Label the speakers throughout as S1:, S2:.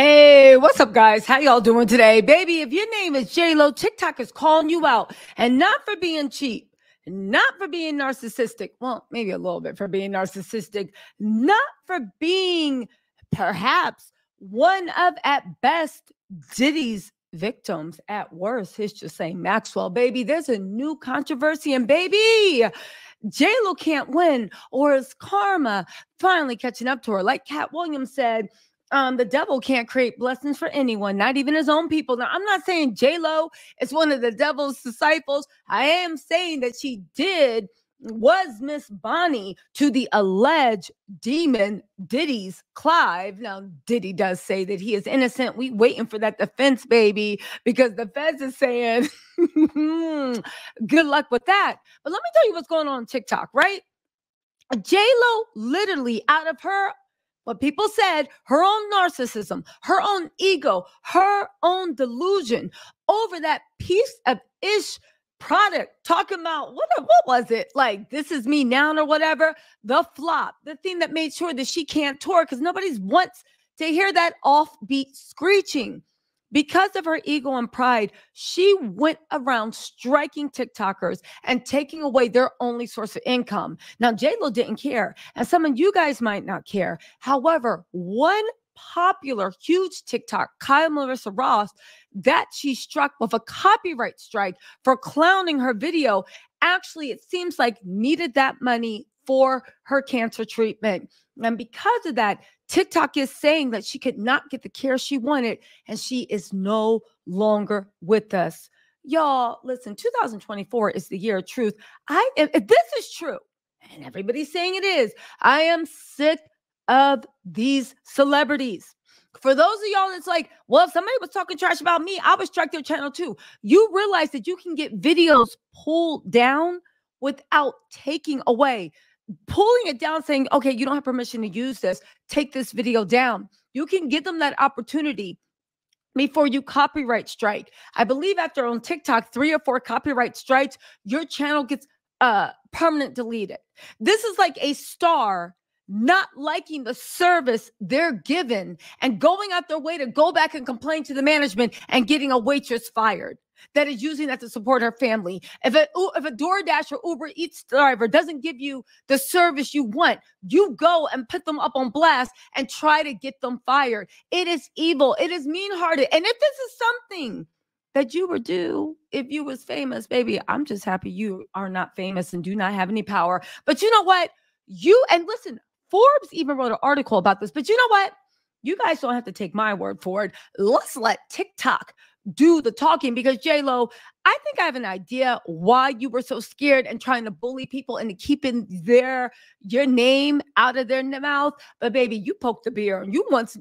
S1: Hey, what's up, guys? How y'all doing today? Baby, if your name is JLo, TikTok is calling you out, and not for being cheap, not for being narcissistic. Well, maybe a little bit for being narcissistic, not for being perhaps one of, at best, Diddy's victims. At worst, he's just saying Maxwell. Baby, there's a new controversy, and baby, JLo can't win, or is karma finally catching up to her? Like Cat Williams said, the devil can't create blessings for anyone, not even his own people. Now, I'm not saying JLo is one of the devil's disciples. I am saying that she was Miss Bonnie to the alleged demon Diddy's Clive. Now, Diddy does say that he is innocent. We waiting for that defense, baby, because the feds is saying, good luck with that. But let me tell you what's going on TikTok, right? JLo literally out of her, what people said, her own narcissism, her own ego, her own delusion over that piece of ish product, talking about what was it, like This Is Me Now or whatever, the flop, the thing that made sure that she can't tour because nobody wants to hear that offbeat screeching. Because of her ego and pride, she went around striking TikTokers and taking away their only source of income. Now, JLo didn't care, and some of you guys might not care. However, one popular, huge TikTok, Kyle Melissa Ross, that she struck with a copyright strike for clowning her video, actually, it seems like needed that money for her cancer treatment. And because of that, TikTok is saying that she could not get the care she wanted, and she is no longer with us. Y'all, listen, 2024 is the year of truth. If this is true, and everybody's saying it is, I am sick of these celebrities. For those of y'all that's like, well, if somebody was talking trash about me, I would strike their channel too. You realize that you can get videos pulled down without taking away. Pulling it down, saying, okay, you don't have permission to use this, take this video down. You can give them that opportunity before you copyright strike. I believe after on TikTok, 3 or 4 copyright strikes, your channel gets permanent deleted. This is like a star not liking the service they're given and going out their way to go back and complain to the management and getting a waitress fired that is using that to support her family. If a DoorDash or Uber Eats driver doesn't give you the service you want, you go and put them up on blast and try to get them fired. It is evil. It is mean-hearted. And if this is something that you would do if you was famous, baby, I'm just happy you are not famous and do not have any power. But you know what? And listen, Forbes even wrote an article about this, but you know what? You guys don't have to take my word for it. Let's let TikTok do the talking, because JLo, I think I have an idea why you were so scared and trying to bully people into keeping your name out of their mouth. But baby, you poked the bear, and once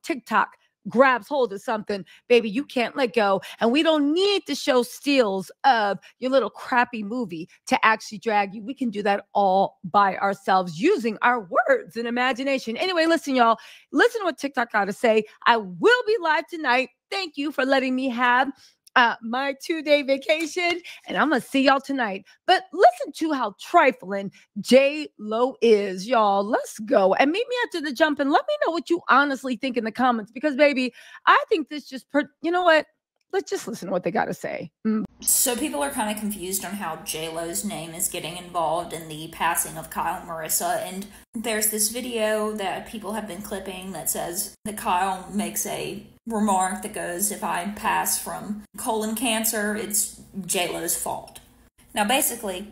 S1: TikTok grabs hold of something, baby, you can't let go. And we don't need to show stills of your little crappy movie to actually drag you. We can do that all by ourselves using our words and imagination. Anyway, listen, y'all, listen to what TikTok got to say. I will be live tonight. Thank you for letting me have my 2-day vacation, and I'm gonna see y'all tonight. But listen to how trifling JLo is, y'all. Let's go and meet me after the jump, and let me know what you honestly think in the comments, because baby, I think this just you know what? Let's just listen to what they got to say.
S2: So people are kind of confused on how JLo's name is getting involved in the passing of Kyle and Marissa, and there's this video that people have been clipping that says that Kyle makes a remark that goes, if I pass from colon cancer, it's JLo's fault. Now basically,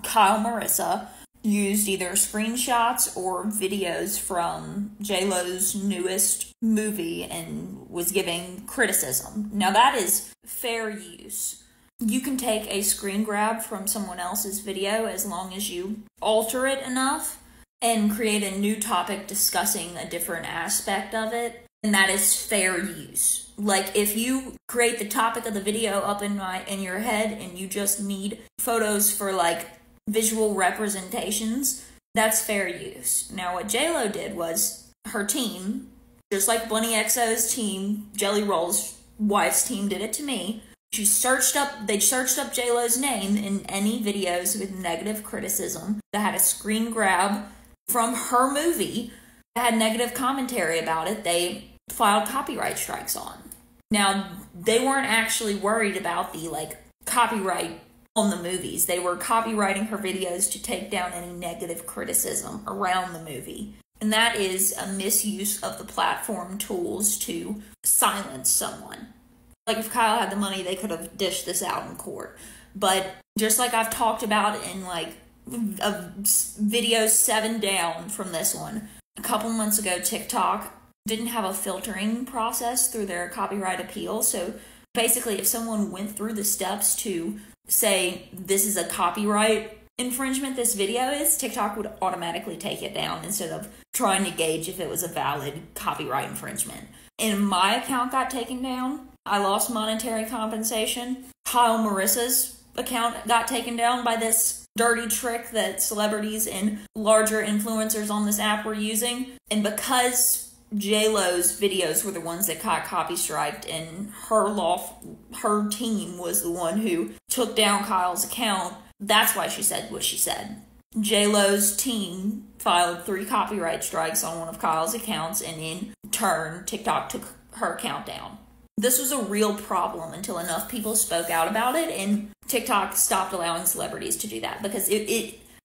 S2: Kyle and Marissa used either screenshots or videos from JLo's newest movie and was giving criticism. Now that is fair use. You can take a screen grab from someone else's video as long as you alter it enough and create a new topic discussing a different aspect of it, and that is fair use. Like, if you create the topic of the video up in your head and you just need photos for like visual representations, that's fair use. Now what JLo did was, her team, just like Bunny XO's team, Jelly Roll's wife's team did it to me, they searched up JLo's name in any videos with negative criticism that had a screen grab from her movie that had negative commentary about it. They filed copyright strikes on. Now, they weren't actually worried about the, like, copyright on the movies. They were copywriting her videos to take down any negative criticism around the movie. And that is a misuse of the platform tools to silence someone. Like, if Kyle had the money, they could have dished this out in court. But just like I've talked about in, like, a video 7 down from this one, a couple months ago, TikTok didn't have a filtering process through their copyright appeal. So basically, if someone went through the steps to say, this is a copyright infringement, this video is, TikTok would automatically take it down instead of trying to gauge if it was a valid copyright infringement. And my account got taken down. I lost monetary compensation. Kyle Marissa's account got taken down by this dirty trick that celebrities and larger influencers on this app were using. And because JLo's videos were the ones that got copy striked, and her team was the one who took down Kyle's account, that's why she said what she said. JLo's team filed 3 copyright strikes on one of Kyle's accounts, and in turn, TikTok took her account down. This was a real problem until enough people spoke out about it, and TikTok stopped allowing celebrities to do that, because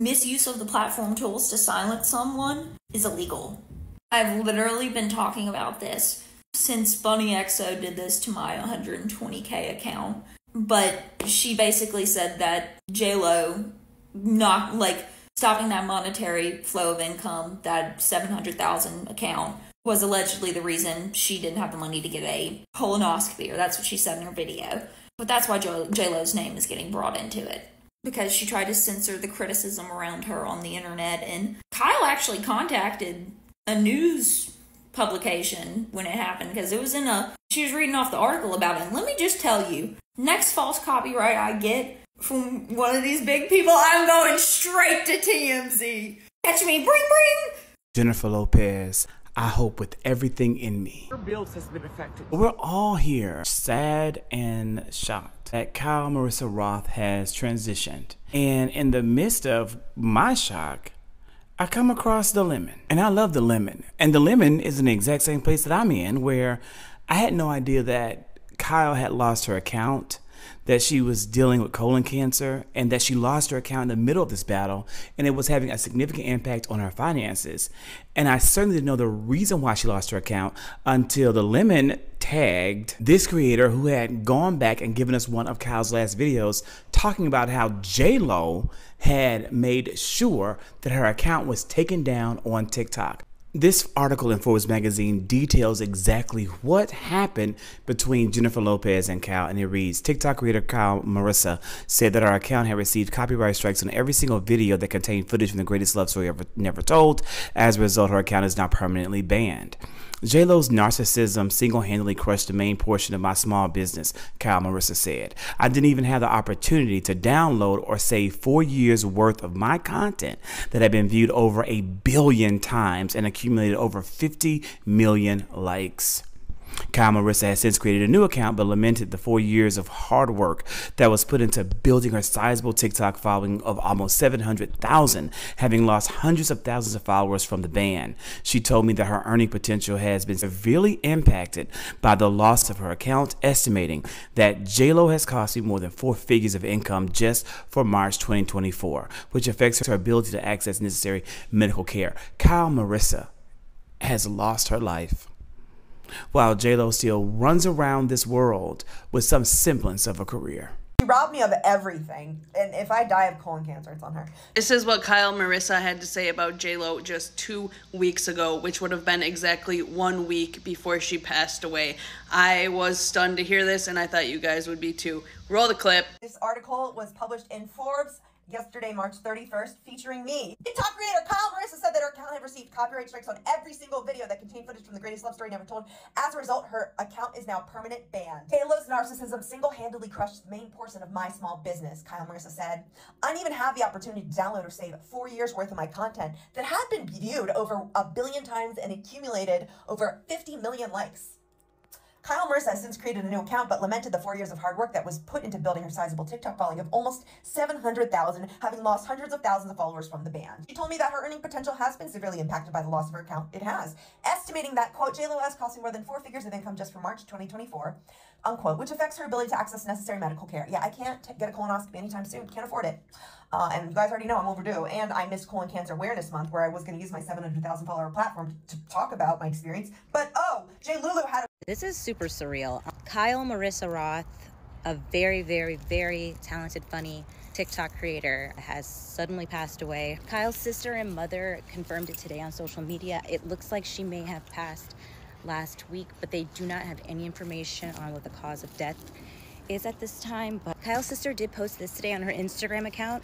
S2: misuse of the platform tools to silence someone is illegal. I've literally been talking about this since Bunny XO did this to my 120K account. But she basically said that JLo not, like, stopping that monetary flow of income, that $700,000 account, was allegedly the reason she didn't have the money to get a colonoscopy, or that's what she said in her video. But that's why JLo's name is getting brought into it, because she tried to censor the criticism around her on the internet. And Kyle actually contacted a news publication when it happened, because it was she was reading off the article about it. And let me just tell you, next false copyright I get from one of these big people, I'm going straight to TMZ. Catch me, bring.
S3: Jennifer Lopez, I hope with everything in me.
S4: Her bills has been affected.
S3: We're all here sad and shocked that Kyle Marissa Roth has transitioned. And in the midst of my shock, I come across the lemon. And I love the lemon. And the lemon is in the exact same place that I'm in, where I had no idea that Kyle had lost her account, that she was dealing with colon cancer, and that she lost her account in the middle of this battle, and it was having a significant impact on her finances. And I certainly didn't know the reason why she lost her account until the lemon tagged this creator who had gone back and given us one of Kyle's last videos talking about how JLo had made sure that her account was taken down on TikTok. This article in Forbes magazine details exactly what happened between Jennifer Lopez and Kyle, and it reads, TikTok creator Kyle Marissa said that her account had received copyright strikes on every single video that contained footage from the greatest love story ever never told. As a result, her account is now permanently banned. JLo's narcissism single-handedly crushed the main portion of my small business, Kyle Marissa said. I didn't even have the opportunity to download or save 4 years worth of my content that had been viewed over 1 billion times and accumulated over 50 million likes. Kyle Marissa has since created a new account, but lamented the 4 years of hard work that was put into building her sizable TikTok following of almost 700,000, having lost hundreds of thousands of followers from the ban. She told me that her earning potential has been severely impacted by the loss of her account, estimating that JLo has cost me more than 4 figures of income just for March 2024, which affects her ability to access necessary medical care. Kyle Marissa has lost her life, while JLo still runs around this world with some semblance of a career.
S5: She robbed me of everything, and if I die of colon cancer, it's on her.
S6: This is what Kyle Marissa had to say about JLo just 2 weeks ago, which would have been exactly 1 week before she passed away. I was stunned to hear this, and I thought you guys would be too. Roll the clip.
S5: This article was published in Forbes yesterday, March 31st, featuring me. TikTok creator Kyle Marissa said that her account had received copyright strikes on every single video that contained footage from the greatest love story never told. As a result, her account is now permanent banned. JLo's narcissism single-handedly crushed the main portion of my small business, Kyle Marissa said. I didn't even have the opportunity to download or save 4 years worth of my content that had been viewed over 1 billion times and accumulated over 50 million likes. Kyle Marissa has since created a new account, but lamented the 4 years of hard work that was put into building her sizable TikTok following of almost 700,000, having lost hundreds of thousands of followers from the ban. She told me that her earning potential has been severely impacted by the loss of her account. It has. Estimating that, quote, JLo has costing more than 4 figures of income just for March 2024, unquote, which affects her ability to access necessary medical care. Yeah, I can't get a colonoscopy anytime soon. Can't afford it. And you guys already know I'm overdue. And I missed Colon Cancer Awareness Month, where I was going to use my 700,000 follower platform to talk about my experience. But JLo had
S4: This is super surreal. Kyle Marissa Roth, a very, very, very talented, funny TikTok creator, has suddenly passed away. Kyle's sister and mother confirmed it today on social media. It looks like she may have passed last week, but they do not have any information on what the cause of death is at this time. But Kyle's sister did post this today on her Instagram account.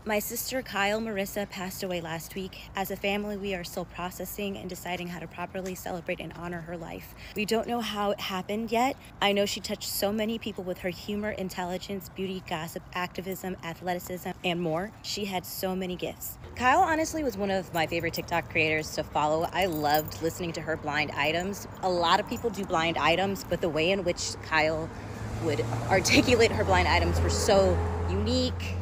S4: My sister Kyle Marissa passed away last week. As a family, we are still processing and deciding how to properly celebrate and honor her life. We don't know how it happened yet. I know she touched so many people with her humor, intelligence, beauty, gossip, activism, athleticism, and more. She had so many gifts. Kyle honestly was one of my favorite TikTok creators to follow. I loved listening to her blind items. A lot of people do blind items, but the way in which Kyle would articulate her blind items were so unique,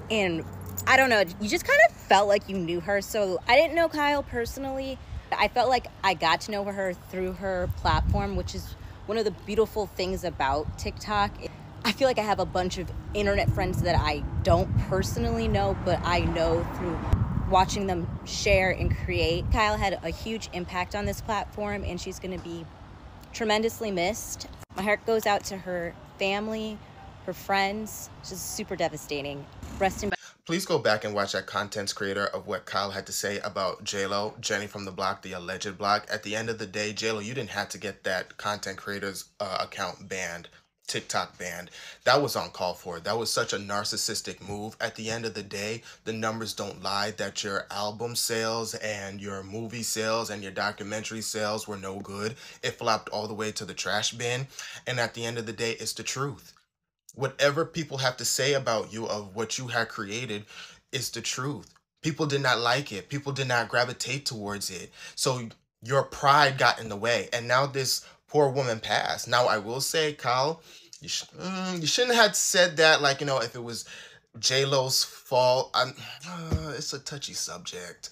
S4: and I don't know, you just kind of felt like you knew her. So I didn't know Kyle personally. I felt like I got to know her through her platform, which is one of the beautiful things about TikTok. I feel like I have a bunch of internet friends that I don't personally know, but I know through watching them share and create. Kyle had a huge impact on this platform, and she's going to be tremendously missed. My heart goes out to her family, her friends. It's just super devastating. Rest in
S7: Please go back and watch that contents creator of what Kyle had to say about JLo, Jenny from the block, the alleged block. At the end of the day, JLo, you didn't have to get that content creator's account banned, TikTok banned. That was uncalled for. That was such a narcissistic move. At the end of the day, the numbers don't lie that your album sales and your movie sales and your documentary sales were no good. It flopped all the way to the trash bin. And at the end of the day, it's the truth. Whatever people have to say about you of what you had created is the truth. People did not like it. People did not gravitate towards it. So your pride got in the way. And now this poor woman passed. Now, I will say, Kyle, you shouldn't have said that, like, you know, if it was JLo's fault. It's a touchy subject.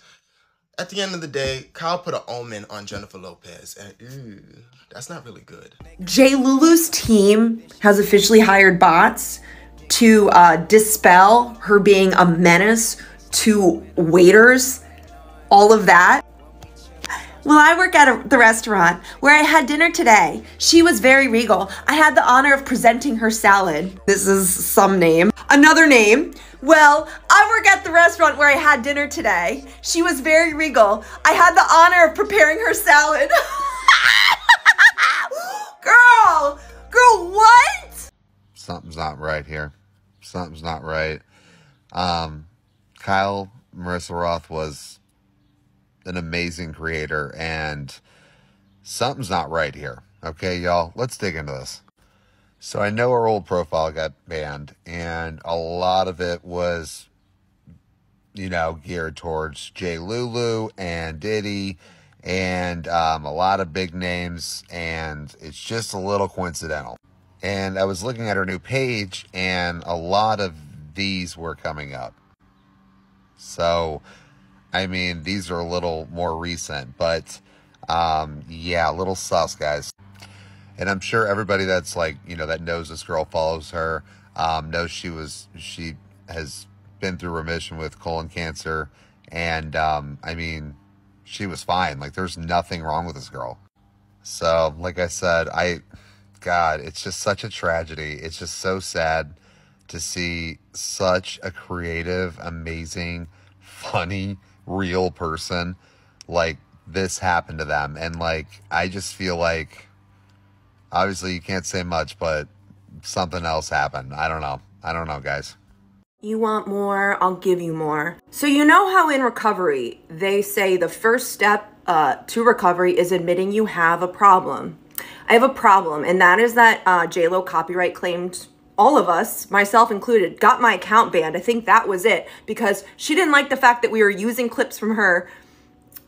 S7: At the end of the day, Kyle put an omen on Jennifer Lopez, and that's not really good.
S5: JLulu's team has officially hired bots to dispel her being a menace to waiters, all of that. Well, I work at the restaurant where I had dinner today. She was very regal. I had the honor of presenting her salad. This is some name. Another name. Well, I work at the restaurant where I had dinner today. She was very regal. I had the honor of preparing her salad. Girl, what?
S8: Something's not right here. Something's not right. Kyle Marissa Roth was an amazing creator, and something's not right here. Okay, y'all, let's dig into this. So I know her old profile got banned, and a lot of it was, you know, geared towards JLo and Diddy and a lot of big names, and it's just a little coincidental. And I was looking at her new page, and a lot of these were coming up. So, I mean, these are a little more recent, but yeah, a little sus, guys. And I'm sure everybody that's like, you know, that knows this girl, follows her, knows she has been through remission with colon cancer. And I mean, she was fine. Like, there's nothing wrong with this girl. So, like I said, God, it's just such a tragedy. It's just so sad to see such a creative, amazing, funny, real person like this happen to them. And like, I just feel like, obviously you can't say much, but something else happened. I don't know, guys.
S5: You want more, I'll give you more. So you know how in recovery, they say the first step to recovery is admitting you have a problem. I have a problem, and that is that JLo copyright claimed all of us, myself included, got my account banned. I think that was it, because she didn't like the fact that we were using clips from her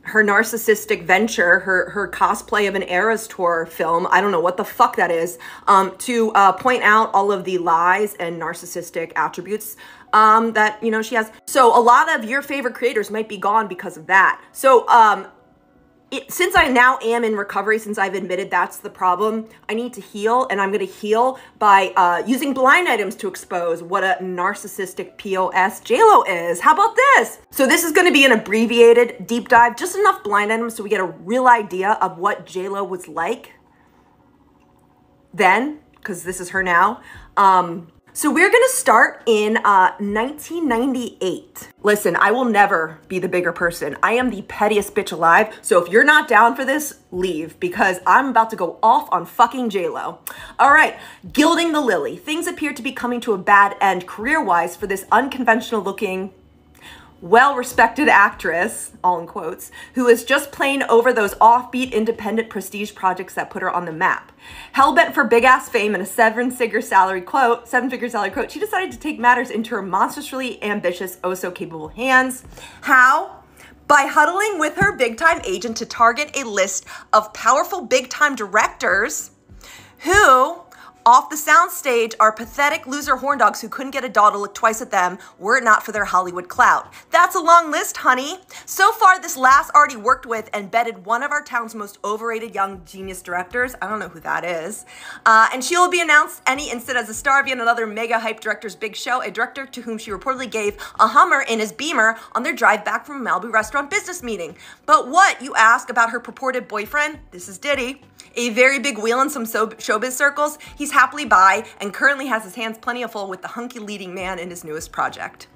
S5: her narcissistic venture, her cosplay of an Eras Tour film, I don't know what the fuck that is, to point out all of the lies and narcissistic attributes that, you know, she has. So a lot of your favorite creators might be gone because of that. So since I now am in recovery, since I've admitted that's the problem, I need to heal, and I'm going to heal by using blind items to expose what a narcissistic POS JLo is. How about this? So this is going to be an abbreviated deep dive, just enough blind items so we get a real idea of what JLo was like then, because this is her now. So we're going to start in 1998. Listen, I will never be the bigger person. I am the pettiest bitch alive. So if you're not down for this, leave, because I'm about to go off on fucking JLo. All right, gilding the lily. Things appear to be coming to a bad end career-wise for this unconventional looking, well-respected actress, all in quotes, who is just playing over those offbeat independent prestige projects that put her on the map. Hell-bent for big-ass fame and a seven-figure salary quote, she decided to take matters into her monstrously ambitious, oh-so-capable hands. How? By huddling with her big-time agent to target a list of powerful big-time directors who, off the soundstage, are pathetic loser horn dogs who couldn't get a doll to look twice at them were it not for their Hollywood clout. That's a long list, honey. So far, this last already worked with and bedded one of our town's most overrated young genius directors. I don't know who that is. And she will be announced any instant as a star of yet another mega hype director's big show, a director to whom she reportedly gave a Hummer in his Beamer on their drive back from a Malibu restaurant business meeting. But what, you ask, about her purported boyfriend? This is Diddy. A very big wheel in some showbiz circles. He's happily bi and currently has his hands plenty full with the hunky leading man in his newest project.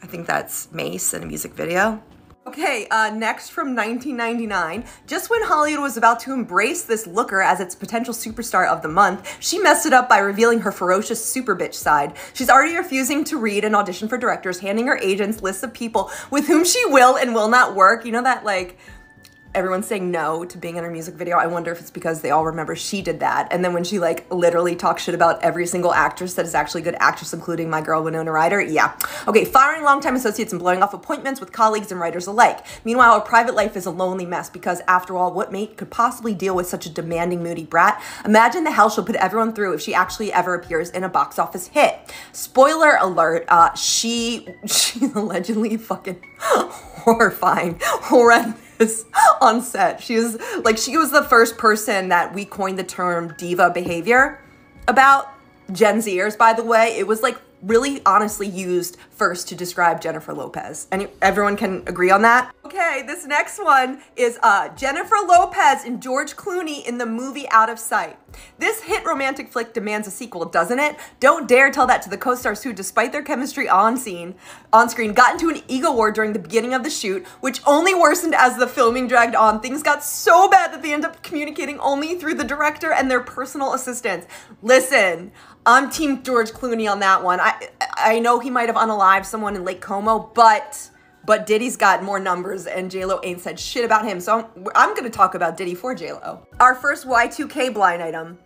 S5: I think that's Mace in a music video. Okay, next from 1999, just when Hollywood was about to embrace this looker as its potential superstar of the month, she messed it up by revealing her ferocious super bitch side. She's already refusing to read and audition for directors, handing her agents lists of people with whom she will and will not work. You know that, like, everyone's saying no to being in her music video. I wonder if it's because they all remember she did that. And then when she like literally talks shit about every single actress that is actually a good actress, including my girl Winona Ryder. Yeah. Okay, firing longtime associates and blowing off appointments with colleagues and writers alike. Meanwhile, her private life is a lonely mess because after all, what mate could possibly deal with such a demanding, moody brat? Imagine the hell she'll put everyone through if she actually ever appears in a box office hit. Spoiler alert, she's allegedly fucking horrifying, horrendous on set. She was the first person that we coined the term diva behavior about. Gen Zers, by the way. It was like really honestly used first to describe Jennifer Lopez. And everyone can agree on that? Okay, this next one is Jennifer Lopez and George Clooney in the movie Out of Sight. This hit romantic flick demands a sequel, doesn't it? Don't dare tell that to the co-stars who, despite their chemistry on screen, got into an ego war during the beginning of the shoot, which only worsened as the filming dragged on. Things got so bad that they ended up communicating only through the director and their personal assistants. Listen, I'm Team George Clooney on that one. I know he might have unalived someone in Lake Como, but Diddy's got more numbers and JLo ain't said shit about him. So I'm gonna talk about Diddy for JLo. Our first Y2K blind item.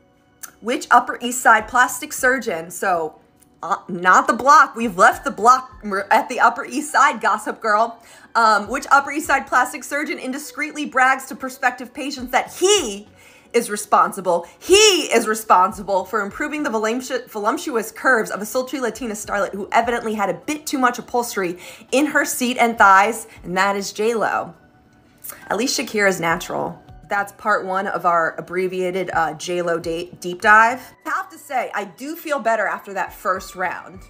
S5: Which Upper East Side plastic surgeon, so not the block, we've left the block, we're at the Upper East Side, Gossip Girl. Which Upper East Side plastic surgeon indiscreetly brags to prospective patients that he is responsible for improving the voluptuous curves of a sultry Latina starlet who evidently had a bit too much upholstery in her seat and thighs, and that is JLo. At least Shakira's natural. That's part one of our abbreviated JLo deep dive. I have to say, I do feel better after that first round.